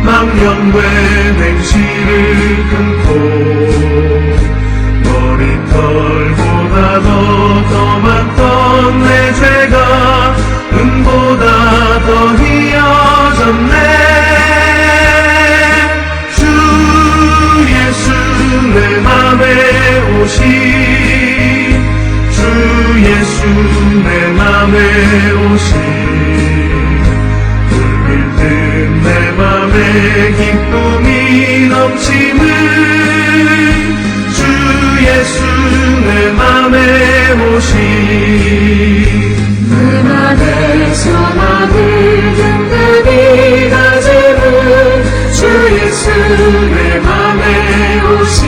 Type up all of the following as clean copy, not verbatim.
망령된 행실을 끊고 머리털보다 더 많던 내 죄가 은보다 더 희어졌네. 주 예수 내 맘에 오시, 주 예수 내 맘에 오시. 내 맘에 기쁨이 넘치는 주 예수 내 맘에 오시. 내 맘에 소망을 든든히 가지는 주 예수 내 맘에 오시.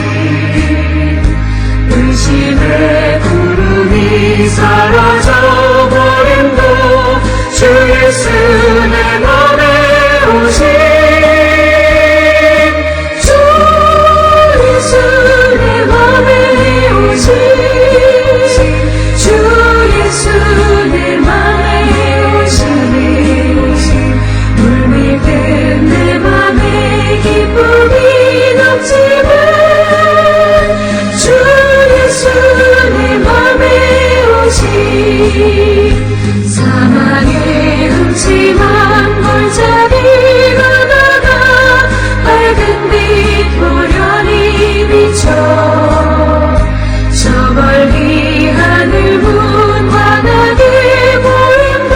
의심의 구름이 사라져 버림도 주 예수 내 맘에 오시. 주 예수 내 맘에 오시. 주 예수 내 맘에 오시. 물밀듯 내 맘에 기쁨이 넘치는 주 예수 내 맘에 오시. 사망의 음침한 골짜기 가다가 밝은 빛 고련히 비춰 저 멀리 하늘 문 환하게 보임도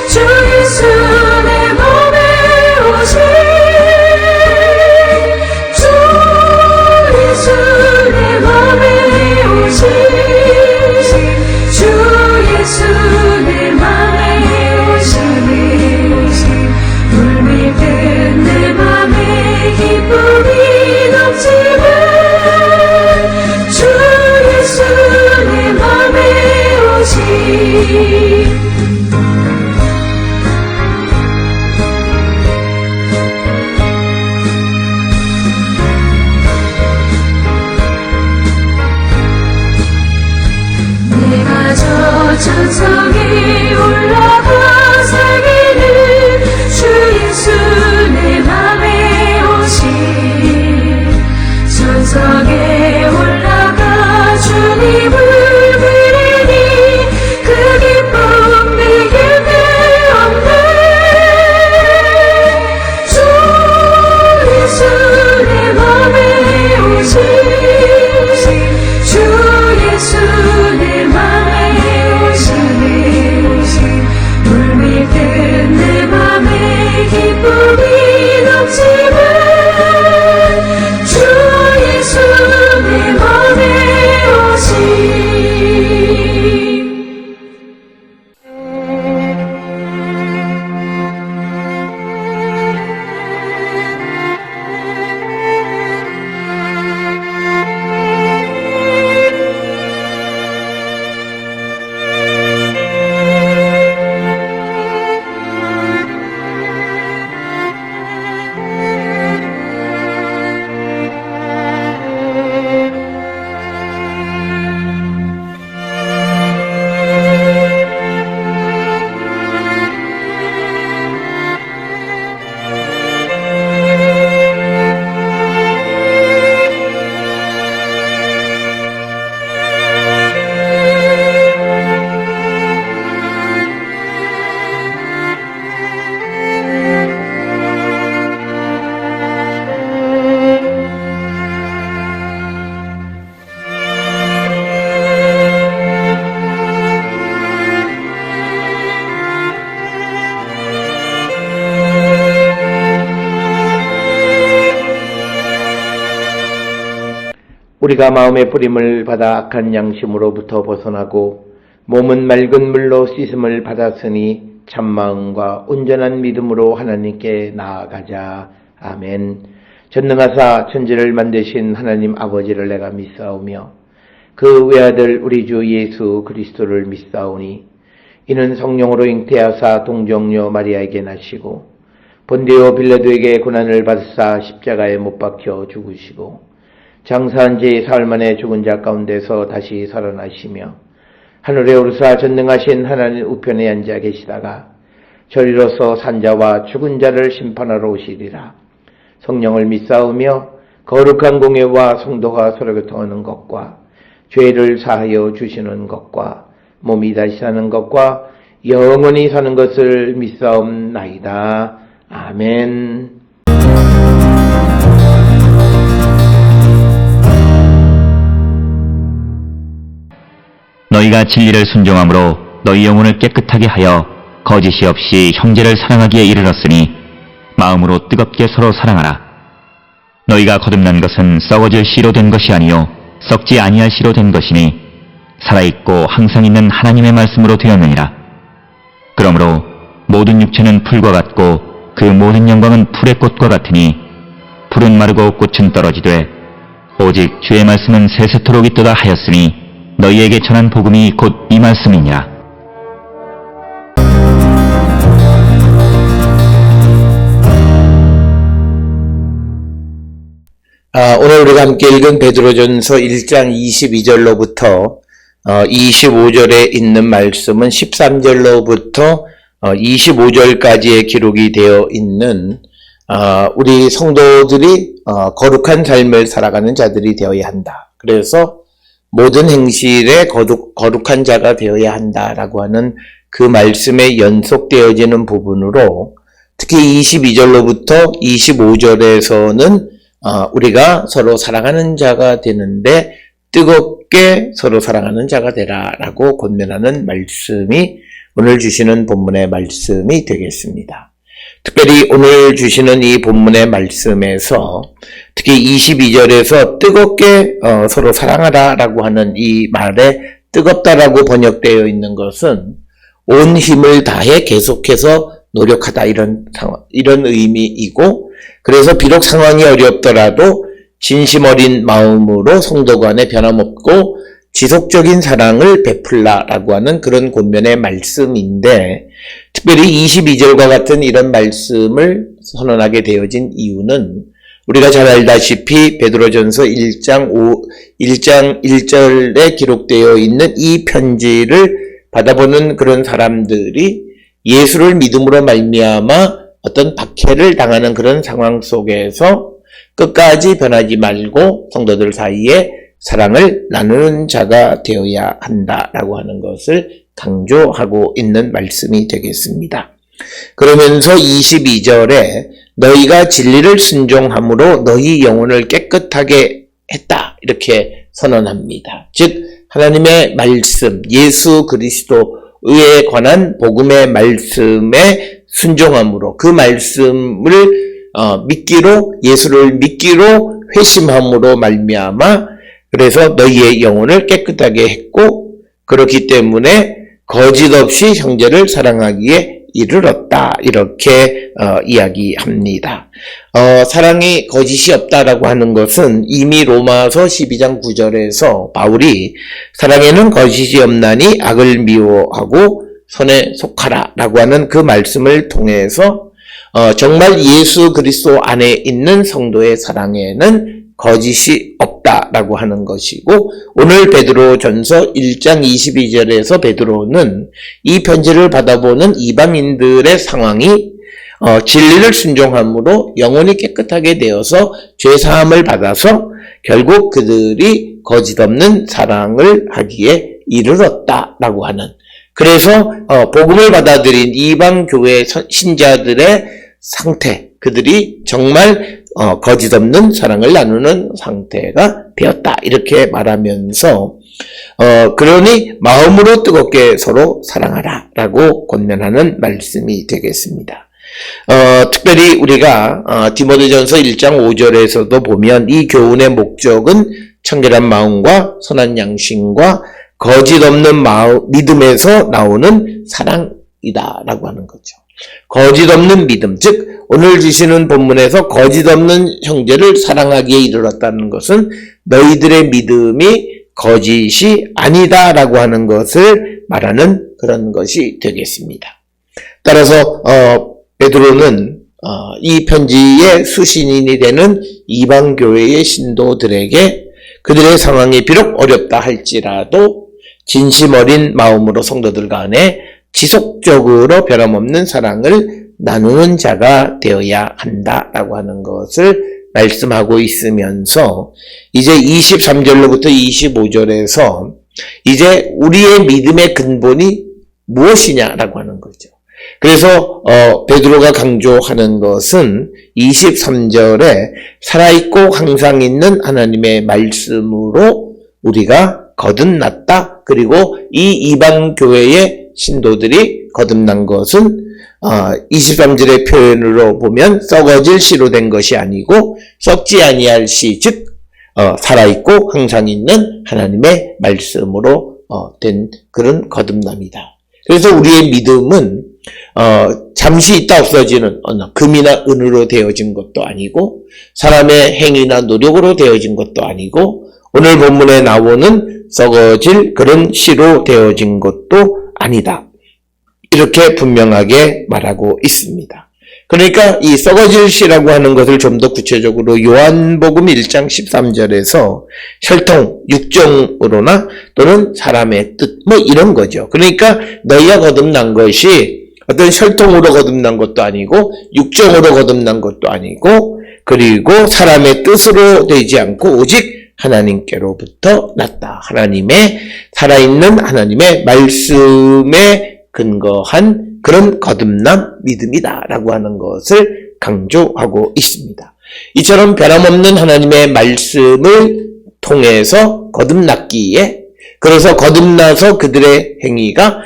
주 예수 내 맘에 오시. 주 예수 내 맘에 오시. 주 예수 내 맘에 오시. 물밀듯 내 맘에 기쁨이 넘치는 주 예수 내 맘에 오시. 내가 저 천성에 올라가 살기는 주 예수 내 맘에 오시. 천성에 올라가 주님을 부르니 그 기쁨 비길 데 없네. 주 예수 내 맘에 오시. 주 예수 내 맘에 오시. 우리가 마음의 뿌림을 받아 악한 양심으로부터 벗어나고 몸은 맑은 물로 씻음을 받았으니 참마음과 온전한 믿음으로 하나님께 나아가자. 아멘. 전능하사 천지를 만드신 하나님 아버지를 내가 믿사오며 그 외아들 우리 주 예수 그리스도를 믿사오니 이는 성령으로 잉태하사 동정녀 마리아에게 나시고 본디오 빌라도에게 고난을 받으사 십자가에 못 박혀 죽으시고 장사한 지 사흘 만에 죽은 자 가운데서 다시 살아나시며 하늘에 오르사 전능하신 하나님 우편에 앉아 계시다가 저리로서 산자와 죽은 자를 심판하러 오시리라. 성령을 믿사오며 거룩한 공예와 성도가 서로 교통하는 것과 죄를 사하여 주시는 것과 몸이 다시 사는 것과 영원히 사는 것을 믿사옵나이다. 아멘. 너희가 진리를 순종함으로 너희 영혼을 깨끗하게 하여 거짓이 없이 형제를 사랑하기에 이르렀으니 마음으로 뜨겁게 서로 사랑하라. 너희가 거듭난 것은 썩어질 씨로 된 것이 아니요 썩지 아니할 씨로 된 것이니 살아있고 항상 있는 하나님의 말씀으로 되었느니라. 그러므로 모든 육체는 풀과 같고 그 모든 영광은 풀의 꽃과 같으니 풀은 마르고 꽃은 떨어지되 오직 주의 말씀은 세세토록 있도다 하였으니 너희에게 전한 복음이 곧 이 말씀이니라. 오늘 우리가 함께 읽은 베드로전서 1장 22절로부터 25절에 있는 말씀은 13절로부터 25절까지의 기록이 되어 있는 우리 성도들이 거룩한 삶을 살아가는 자들이 되어야 한다. 그래서 모든 행실에 거룩한 자가 되어야 한다라고 하는 그 말씀에 연속되어지는 부분으로 특히 22절로부터 25절에서는 우리가 서로 사랑하는 자가 되는데 뜨겁게 서로 사랑하는 자가 되라라고 권면하는 말씀이 오늘 주시는 본문의 말씀이 되겠습니다. 특별히 오늘 주시는 이 본문의 말씀에서 특히 22절에서 뜨겁게 서로 사랑하라라고 하는 이 말에 뜨겁다라고 번역되어 있는 것은 온 힘을 다해 계속해서 노력하다 이런 의미이고, 그래서 비록 상황이 어렵더라도 진심 어린 마음으로 성도 간에 변함없고 지속적인 사랑을 베풀라라고 하는 그런 권면의 말씀인데, 특별히 22절과 같은 이런 말씀을 선언하게 되어진 이유는 우리가 잘 알다시피 베드로전서 1장 1절에 기록되어 있는 이 편지를 받아보는 그런 사람들이 예수를 믿음으로 말미암아 어떤 박해를 당하는 그런 상황 속에서 끝까지 변하지 말고 성도들 사이에 사랑을 나누는 자가 되어야 한다라고 하는 것을 강조하고 있는 말씀이 되겠습니다. 그러면서 22절에 너희가 진리를 순종함으로 너희 영혼을 깨끗하게 했다 이렇게 선언합니다. 즉 하나님의 말씀, 예수 그리스도에 관한 복음의 말씀에 순종함으로 그 말씀을 믿기로, 예수를 믿기로 회심함으로 말미암아 그래서 너희의 영혼을 깨끗하게 했고, 그렇기 때문에 거짓 없이 형제를 사랑하기에 이르렀다 이렇게 이야기합니다. 사랑이 거짓이 없다라고 하는 것은 이미 로마서 12장 9절에서 바울이 사랑에는 거짓이 없나니 악을 미워하고 선에 속하라 라고 하는 그 말씀을 통해서 정말 예수 그리스도 안에 있는 성도의 사랑에는 거짓이 없다라고 하는 것이고, 오늘 베드로전서 1장 22절에서 베드로는 이 편지를 받아보는 이방인들의 상황이 진리를 순종함으로 영혼이 깨끗하게 되어서 죄사함을 받아서 결국 그들이 거짓 없는 사랑을 하기에 이르렀다라고 하는, 그래서 복음을 받아들인 이방 교회 신자들의 상태, 그들이 정말 거짓 없는 사랑을 나누는 상태가 되었다 이렇게 말하면서 그러니 마음으로 뜨겁게 서로 사랑하라 라고 권면하는 말씀이 되겠습니다. 특별히 우리가 디모데전서 1장 5절에서도 보면 이 교훈의 목적은 청결한 마음과 선한 양심과 거짓 없는 믿음에서 나오는 사랑이다라고 하는 거죠. 거짓 없는 믿음, 즉 오늘 주시는 본문에서 거짓 없는 형제를 사랑하기에 이르렀다는 것은 너희들의 믿음이 거짓이 아니다라고 하는 것을 말하는 그런 것이 되겠습니다. 따라서 베드로는 이 편지의 수신인이 되는 이방교회의 신도들에게 그들의 상황이 비록 어렵다 할지라도 진심 어린 마음으로 성도들 간에 지속적으로 변함없는 사랑을 나누는 자가 되어야 한다라고 하는 것을 말씀하고 있으면서 이제 23절로부터 25절에서 이제 우리의 믿음의 근본이 무엇이냐라고 하는 거죠. 그래서 베드로가 강조하는 것은 23절에 살아있고 항상 있는 하나님의 말씀으로 우리가 거듭났다. 그리고 이 이방 교회의 신도들이 거듭난 것은 23절의 표현으로 보면 썩어질 씨로 된 것이 아니고 썩지 아니할 씨, 즉 살아있고 항상 있는 하나님의 말씀으로 된 그런 거듭남이다. 그래서 우리의 믿음은 잠시 있다 없어지는 금이나 은으로 되어진 것도 아니고 사람의 행위나 노력으로 되어진 것도 아니고 오늘 본문에 나오는 썩어질 그런 씨로 되어진 것도 아니다. 이렇게 분명하게 말하고 있습니다. 그러니까 이 썩어질 씨라고 하는 것을 좀 더 구체적으로 요한복음 1장 13절에서 혈통, 육정으로나 또는 사람의 뜻 이런 거죠. 그러니까 너희가 거듭난 것이 어떤 혈통으로 거듭난 것도 아니고 육정으로 거듭난 것도 아니고 그리고 사람의 뜻으로 되지 않고 오직 하나님께로부터 났다. 하나님의 살아있는 하나님의 말씀에 근거한 그런 거듭남 믿음이다라고 하는 것을 강조하고 있습니다. 이처럼 변함없는 하나님의 말씀을 통해서 거듭났기에 그래서 거듭나서 그들의 행위가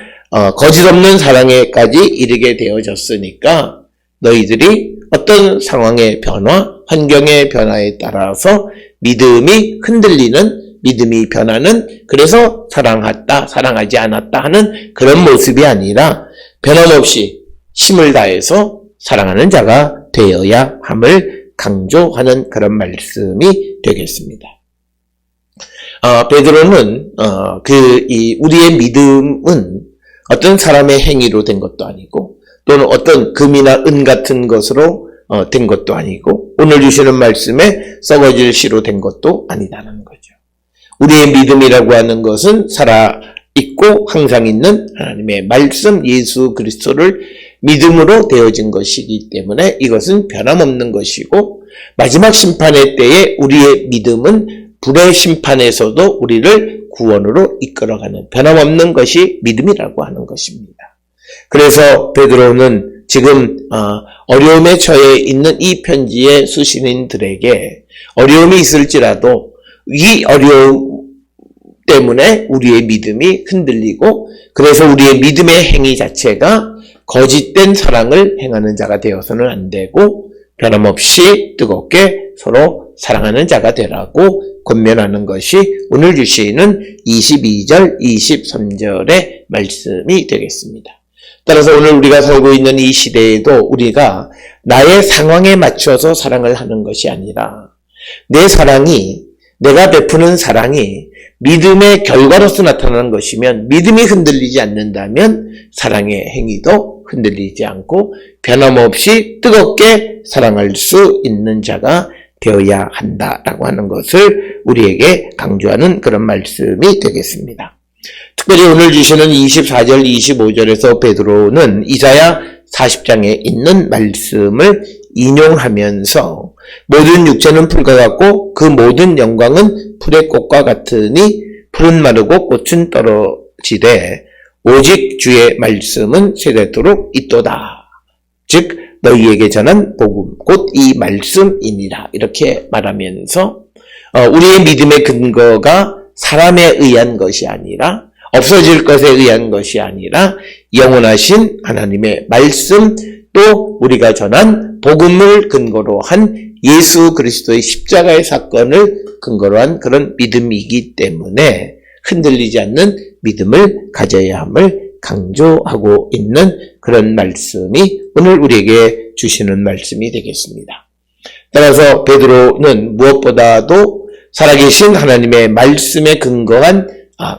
거짓 없는 사랑에까지 이르게 되어졌으니까 너희들이 어떤 상황의 변화, 환경의 변화에 따라서 믿음이 흔들리는 믿음이 변하는 그래서 사랑했다, 사랑하지 않았다 하는 그런 모습이 아니라 변함없이 힘을 다해서 사랑하는 자가 되어야 함을 강조하는 그런 말씀이 되겠습니다. 베드로는 우리의 믿음은 어떤 사람의 행위로 된 것도 아니고 또는 어떤 금이나 은 같은 것으로 된 것도 아니고 오늘 주시는 말씀에 썩어질 씨로 된 것도 아니다는 거죠. 우리의 믿음이라고 하는 것은 살아있고 항상 있는 하나님의 말씀 예수 그리스도를 믿음으로 되어진 것이기 때문에 이것은 변함없는 것이고 마지막 심판의 때에 우리의 믿음은 불의 심판에서도 우리를 구원으로 이끌어가는 변함없는 것이 믿음이라고 하는 것입니다. 그래서 베드로는 지금 어려움에 처해 있는 이 편지의 수신인들에게 어려움이 있을지라도 이 어려움 때문에 우리의 믿음이 흔들리고 그래서 우리의 믿음의 행위 자체가 거짓된 사랑을 행하는 자가 되어서는 안 되고 변함없이 뜨겁게 서로 사랑하는 자가 되라고 권면하는 것이 오늘 주시는 22절, 23절의 말씀이 되겠습니다. 따라서 오늘 우리가 살고 있는 이 시대에도 우리가 나의 상황에 맞춰서 사랑을 하는 것이 아니라 내 사랑이 내가 베푸는 사랑이 믿음의 결과로서 나타나는 것이면 믿음이 흔들리지 않는다면 사랑의 행위도 흔들리지 않고 변함없이 뜨겁게 사랑할 수 있는 자가 되어야 한다라고 하는 것을 우리에게 강조하는 그런 말씀이 되겠습니다. 특별히 오늘 주시는 24절, 25절에서 베드로는 이사야 40장에 있는 말씀을 인용하면서 모든 육체는 풀과 같고 그 모든 영광은 풀의 꽃과 같으니 풀은 마르고 꽃은 떨어지되 오직 주의 말씀은 세대토록 있도다. 즉 너희에게 전한 복음 곧 이 말씀이니라 이렇게 말하면서 우리의 믿음의 근거가 사람에 의한 것이 아니라 없어질 것에 의한 것이 아니라 영원하신 하나님의 말씀 또 우리가 전한 복음을 근거로 한 예수 그리스도의 십자가의 사건을 근거로 한 그런 믿음이기 때문에 흔들리지 않는 믿음을 가져야 함을 강조하고 있는 그런 말씀이 오늘 우리에게 주시는 말씀이 되겠습니다. 따라서 베드로는 무엇보다도 살아계신 하나님의 말씀에 근거한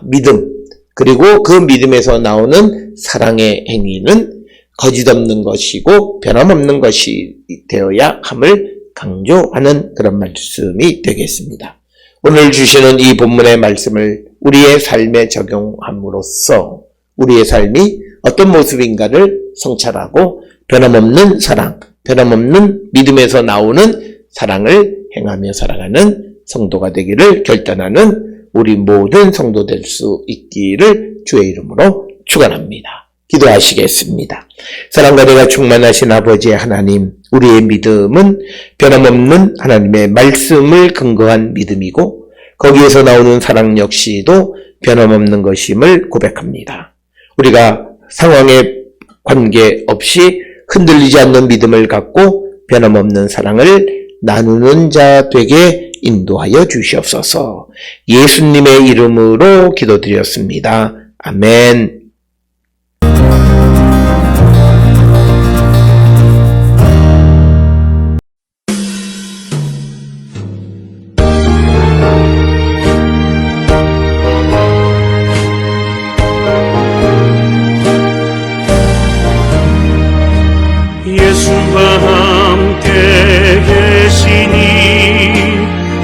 믿음, 그리고 그 믿음에서 나오는 사랑의 행위는 거짓없는 것이고 변함없는 것이 되어야 함을 강조하는 그런 말씀이 되겠습니다. 오늘 주시는 이 본문의 말씀을 우리의 삶에 적용함으로써 우리의 삶이 어떤 모습인가를 성찰하고 변함없는 사랑, 변함없는 믿음에서 나오는 사랑을 행하며 살아가는 성도가 되기를 결단하는 우리 모든 성도 될 수 있기를 주의 이름으로 축원합니다. 기도하시겠습니다. 사랑과 은혜가 충만하신 아버지 하나님, 우리의 믿음은 변함없는 하나님의 말씀을 근거한 믿음이고 거기에서 나오는 사랑 역시도 변함없는 것임을 고백합니다. 우리가 상황에 관계없이 흔들리지 않는 믿음을 갖고 변함없는 사랑을 나누는 자 되게 인도하여 주시옵소서. 예수님의 이름으로 기도드렸습니다. 아멘. 예수가 함께 계시니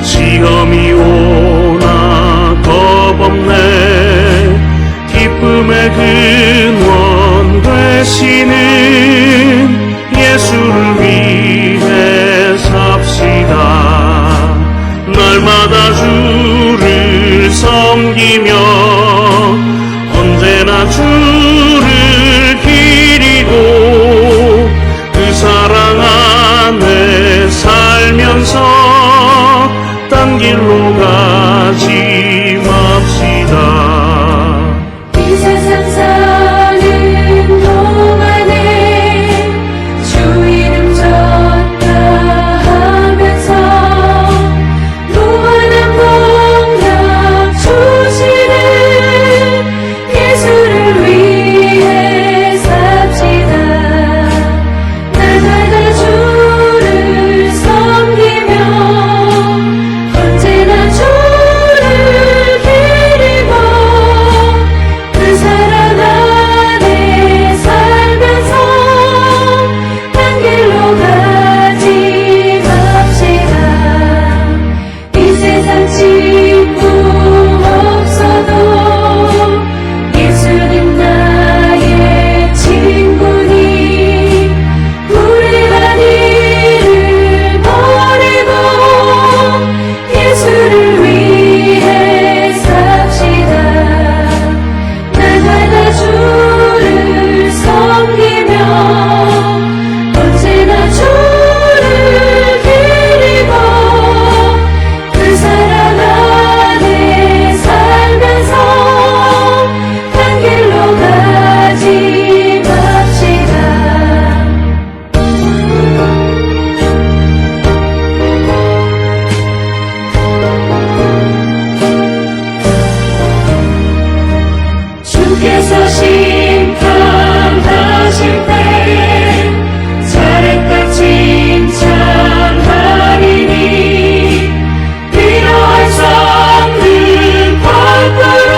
시험이 오나 겁없네. 기쁨의 근원 되시는 예수를 위해 삽시다. 날마다 주를 섬기며 언제나 주를 기리고 그 사랑 안에 살면서 딴 길로 가지 맙시다. 이 세상 사는 동안에 주 이름 전다 하면서 무한한 능력 주시는 예수를 위해 삽시다. 날마다 주를 섬기며 언제나 주를 기리고 그 사랑 안에 살면서 딴 길로 가지 맙시다. 이 세상 친구 없어도 예수님 나의 친구니 우리가 이를 버리고 예수를 위해 삽시다. 날마다 주를 섬기며 언제나 주를 기리고 그 사랑 안에 살면서 딴 길로 가지 맙시다. 주께서 심판하실 때 잘했다 칭찬하리니 필요할 수 없는 것으로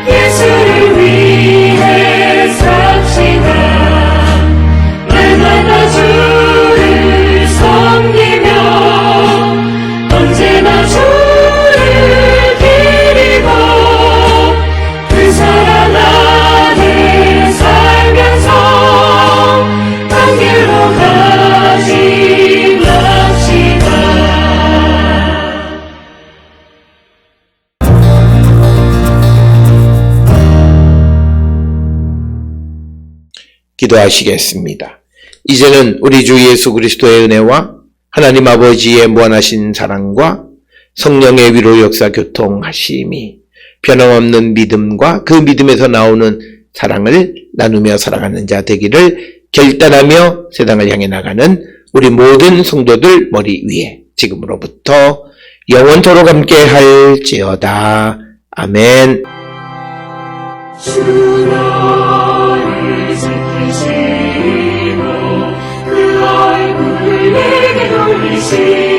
예수를 위해 삽시다. 날마다 주를 섬기며 언제나 주를 기리고 그 사랑 안에 살면서 딴 길로 가지 맙시다. 기도하시겠습니다. 이제는 우리 주 예수 그리스도의 은혜와 하나님 아버지의 무한하신 사랑과 성령의 위로 역사 교통하심이 변함없는 믿음과 그 믿음에서 나오는 사랑을 나누며 살아가는 자 되기를 결단하며 세상을 향해 나가는 우리 모든 성도들 머리 위에 지금으로부터 영원토록 함께 할지어다. 아멘. 주 너를 지키시고 그 얼굴을 내게 돌리시고